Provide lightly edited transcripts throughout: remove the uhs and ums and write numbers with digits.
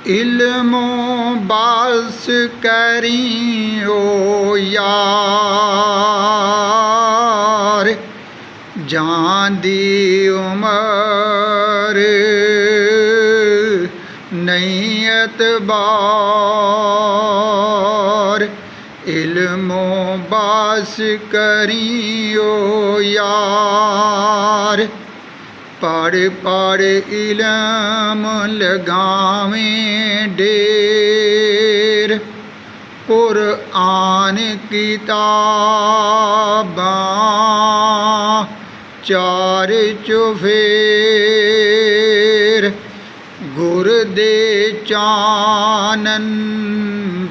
इल्मों बास करी ओ यार, जान दी उमर नहीं एतबार। इल्मों बास करी ओ यार, पढ़ पढ़ इल्म लगावें ढेर। कुरआन किताबां चार चुफेर, गुर दे चानन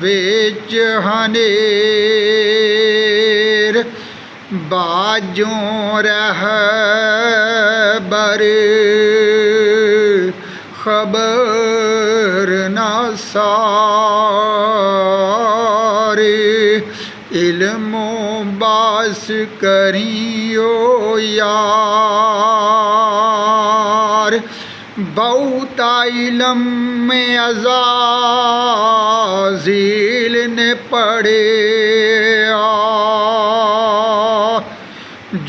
विच हनेर। बाजों रहबर खबर न सारे, इल्मों बास करियो यार। बहुता इल्म में अज़ाज़ील ने पढ़े,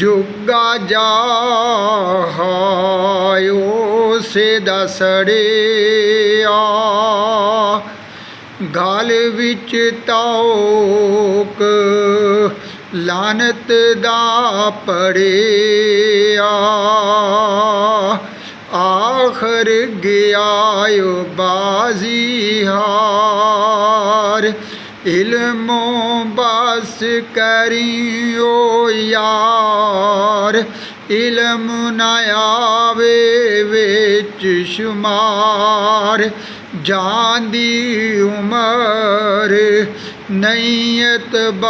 जुगा जाहायो से दसड़िया। गल विच तौक लानत दा पड़िया, आखर गयायो बाजी हार। इल्मों बस करियो यार, इल्म न आवे विच शुमार। जान दी उमर नहीं एतबार।